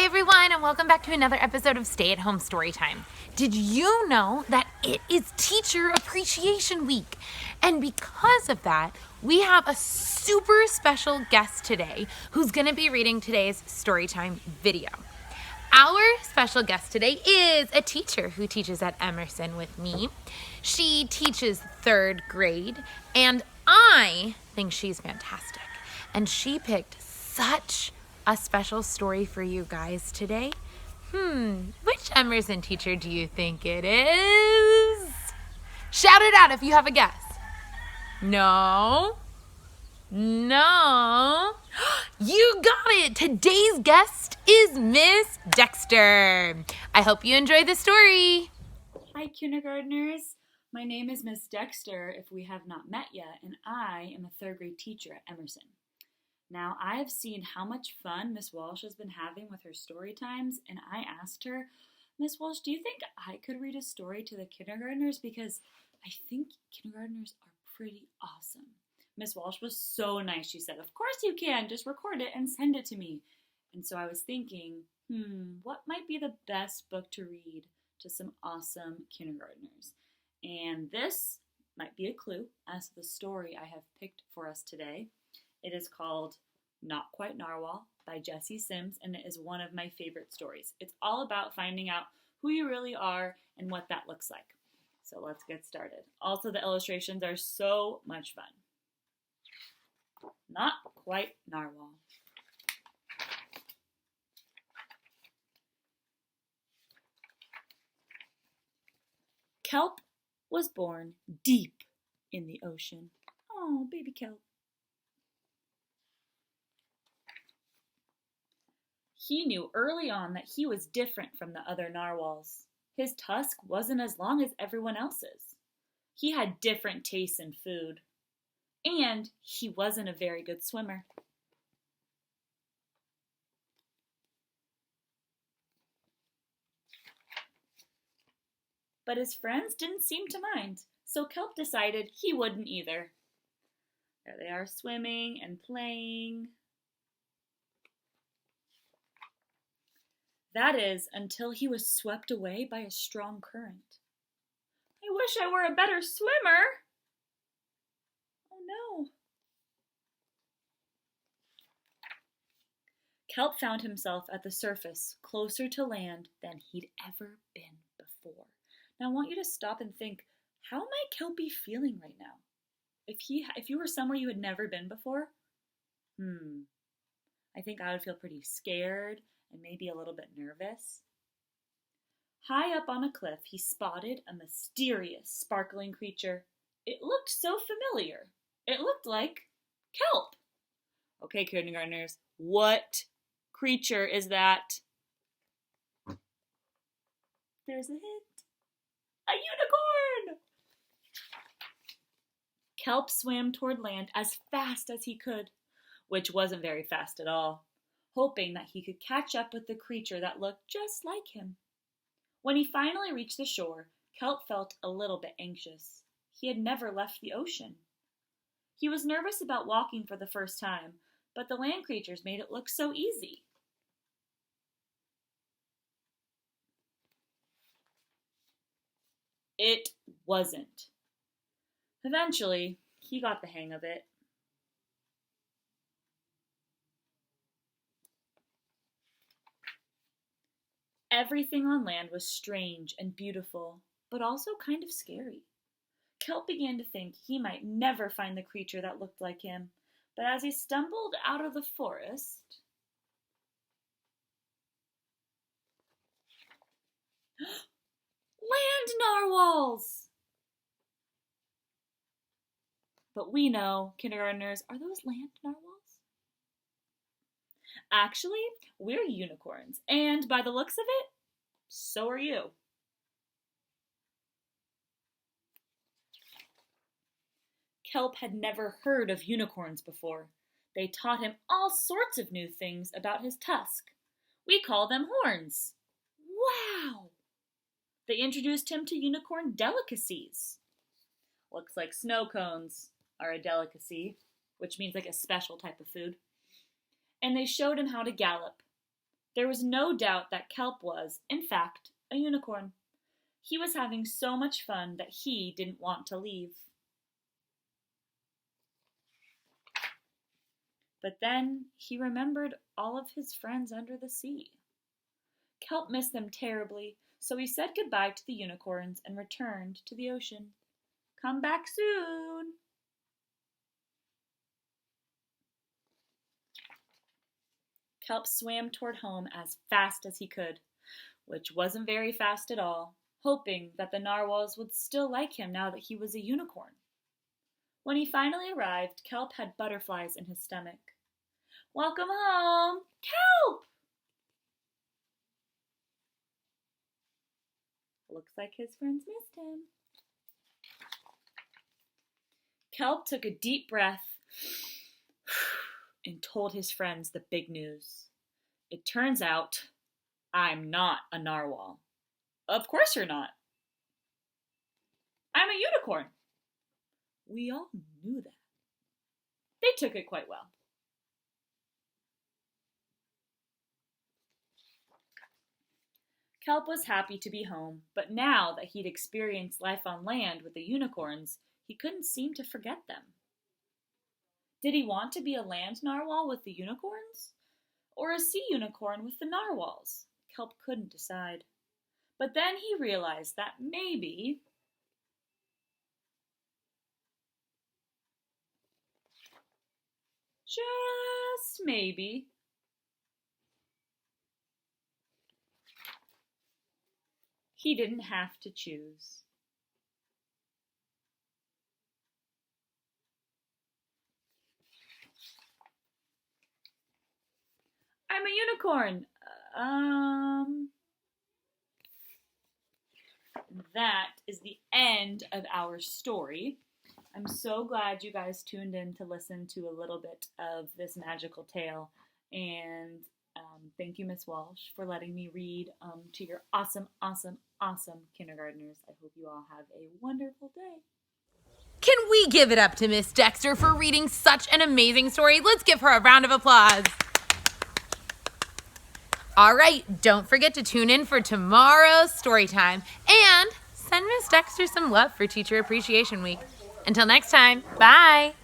Hi everyone, and welcome back to another episode of Stay at Home Storytime. Did you know that it is Teacher Appreciation Week? And because of that, we have a super special guest today who's going to be reading today's Storytime video. Our special guest today is a teacher who teaches at Emerson with me. She teaches 3rd grade, and I think she's fantastic. And she picked such a special story for you guys today. Which Emerson teacher do you think it is? Shout it out if you have a guess. No. You got it. Today's guest is Miss Dexter. I hope you enjoy the story. Hi, kindergartners. My name is Miss Dexter, if we have not met yet, and I am a 3rd grade teacher at Emerson. Now, I have seen how much fun Miss Walsh has been having with her story times, and I asked her, Miss Walsh, do you think I could read a story to the kindergartners? Because I think kindergartners are pretty awesome. Miss Walsh was so nice. She said, of course you can. Just record it and send it to me. And so I was thinking, what might be the best book to read to some awesome kindergartners? And this might be a clue as to the story I have picked for us today. It is called Not Quite Narwal by Jessie Sima, and it is one of my favorite stories. It's all about finding out who you really are and what that looks like. So let's get started. Also, the illustrations are so much fun. Not Quite Narwal. Kelp was born deep in the ocean. Oh, baby Kelp. He knew early on that he was different from the other narwhals. His tusk wasn't as long as everyone else's. He had different tastes in food. And he wasn't a very good swimmer. But his friends didn't seem to mind, so Kelp decided he wouldn't either. There they are swimming and playing. That is, until he was swept away by a strong current. I wish I were a better swimmer. Oh no. Kelp found himself at the surface, closer to land than he'd ever been before. Now I want you to stop and think, how might Kelp be feeling right now? If you were somewhere you had never been before, I think I would feel pretty scared and maybe a little bit nervous. High up on a cliff, he spotted a mysterious, sparkling creature. It looked so familiar. It looked like Kelp. Okay, kindergartners, what creature is that? There's a hint. A unicorn! Kelp swam toward land as fast as he could, which wasn't very fast at all, hoping that he could catch up with the creature that looked just like him. When he finally reached the shore, Kelp felt a little bit anxious. He had never left the ocean. He was nervous about walking for the first time, but the land creatures made it look so easy. It wasn't. Eventually, he got the hang of it. Everything on land was strange and beautiful, but also kind of scary. Kelp began to think he might never find the creature that looked like him, but as he stumbled out of the forest, land narwhals! But we know, kindergartners, are those land narwhals? Actually, we're unicorns, and by the looks of it, so are you. Kelp had never heard of unicorns before. They taught him all sorts of new things about his tusk. We call them horns. Wow! They introduced him to unicorn delicacies. Looks like snow cones are a delicacy, which means like a special type of food. And they showed him how to gallop. There was no doubt that Kelp was, in fact, a unicorn. He was having so much fun that he didn't want to leave. But then he remembered all of his friends under the sea. Kelp missed them terribly, so he said goodbye to the unicorns and returned to the ocean. Come back soon! Kelp swam toward home as fast as he could, which wasn't very fast at all, hoping that the narwhals would still like him now that he was a unicorn. When he finally arrived, Kelp had butterflies in his stomach. Welcome home, Kelp! Looks like his friends missed him. Kelp took a deep breath and told his friends the big news. It turns out, I'm not a narwhal. Of course you're not. I'm a unicorn. We all knew that. They took it quite well. Kelp was happy to be home, but now that he'd experienced life on land with the unicorns, he couldn't seem to forget them. Did he want to be a land narwhal with the unicorns? Or a sea unicorn with the narwhals? Kelp couldn't decide. But then he realized that maybe just maybe he didn't have to choose. I'm a unicorn. That is the end of our story. I'm so glad you guys tuned in to listen to a little bit of this magical tale. And thank you, Miss Walsh, for letting me read to your awesome, awesome, awesome kindergartners. I hope you all have a wonderful day. Can we give it up to Miss Dexter for reading such an amazing story? Let's give her a round of applause. All right, don't forget to tune in for tomorrow's story time and send Miss Dexter some love for Teacher Appreciation Week. Until next time, bye.